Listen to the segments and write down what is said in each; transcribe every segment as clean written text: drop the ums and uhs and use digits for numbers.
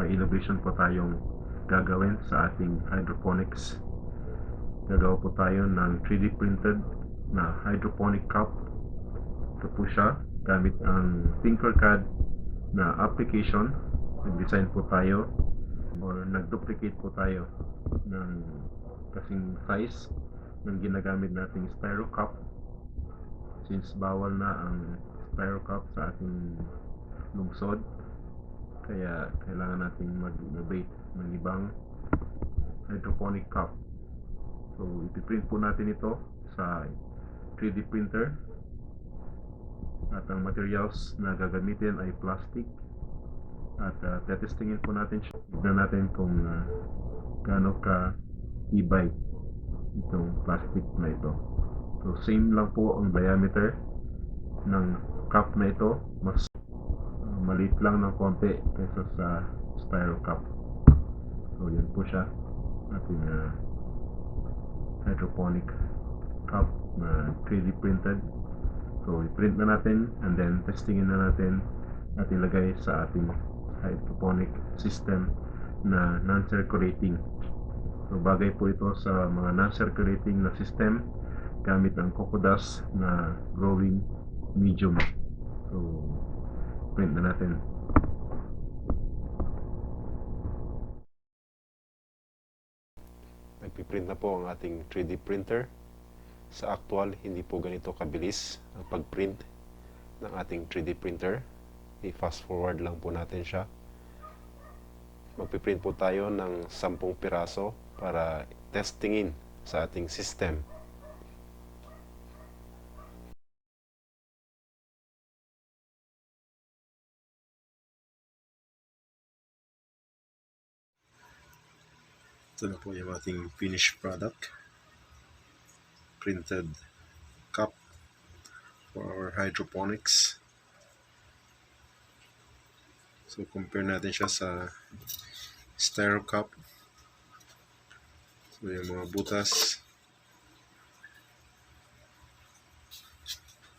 may innovation po tayong gagawin sa ating hydroponics. Gagawa po tayo ng 3D printed na hydroponic cup. Ito po siya gamit ang Tinkercad na application. Nag-design po tayo or nag-duplicate po tayo ng kasing size ng ginagamit nating styro cup, since bawal na ang styro cup sa ating lungsod, kaya kailangan natin mag-innovate ng ibang hydroponic cup. So ipiprint po natin ito sa 3D printer at ang materials na gagamitin ay plastic at tetestingin po natin siya. Tignan natin kung gaano ka tibay itong plastic na ito. So same lang po ang diameter ng cup na ito, mas maliit lang ng konti kaysa sa styro cup. So yun po siya, ating hydroponic cup na 3D printed. So i-print na natin and then testingin na natin at ilagay sa ating hydroponic system na non-circulating. So bagay po ito sa mga non-circulating na system gamit ang coco dust na growing medium. So print na natin. Nagpiprint na po ang ating 3D printer. Sa actual, hindi po ganito kabilis ang pag-print ng ating 3D printer. I-fast forward lang po natin siya. Magpiprint po tayo ng 10 piraso para testingin sa ating system. Ito na po yung ating finished product. Printed cup for our hydroponics. So compare natin siya sa styro cup. So yung mga butas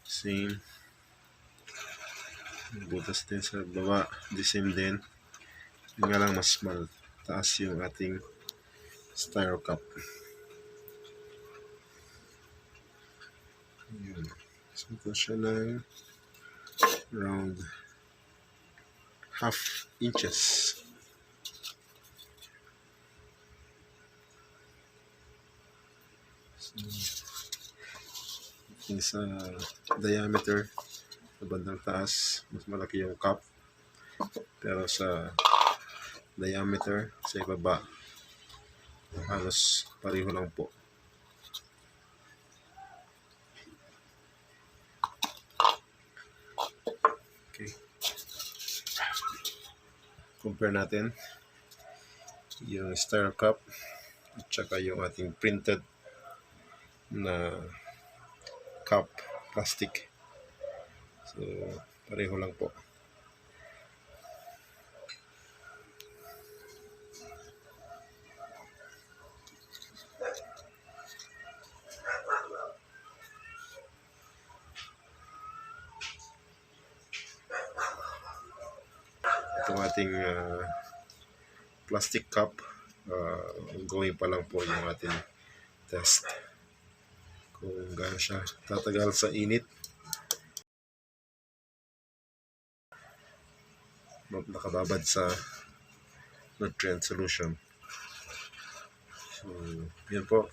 same, yung butas din sa baba the same din, yung nga lang mas mataas yung ating styro cup. Yun. So ito siya ng around half inches. So, yung sa diameter sa bandang taas mas malaki yung cup, pero sa diameter sa ibaba halos pareho lang po. Okay, compare natin yung styro cup at saka yung ating printed na cup plastic. So pareho lang po. Itong ating plastic cup, going pa lang po yung ating test kung gaano siya tatagal sa init. Nakababad sa nutrient solution. So yun po.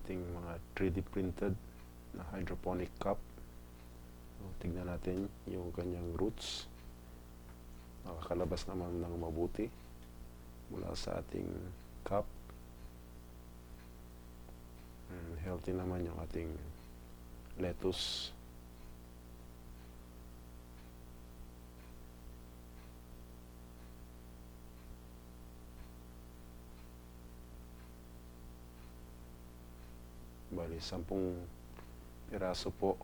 Ating mga 3D printed na hydroponic cup. So, tignan natin yung kanyang roots. Nakakalabas naman ng mabuti mula sa ating cup. Healthy naman yung ating lettuce. Bali, 10 piraso po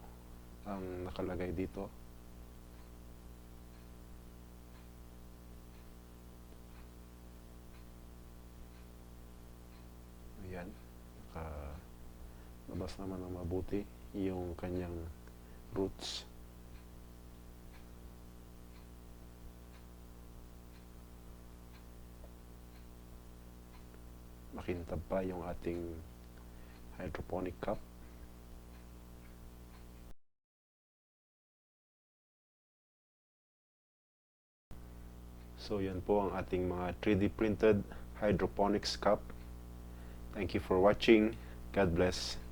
ang nakalagay dito. Ayan, labas naman ng mabuti yung kanyang roots. Makintab pa yung ating hydroponic cup. So yan po ang ating mga 3D printed hydroponics cup. Thank you for watching. God bless.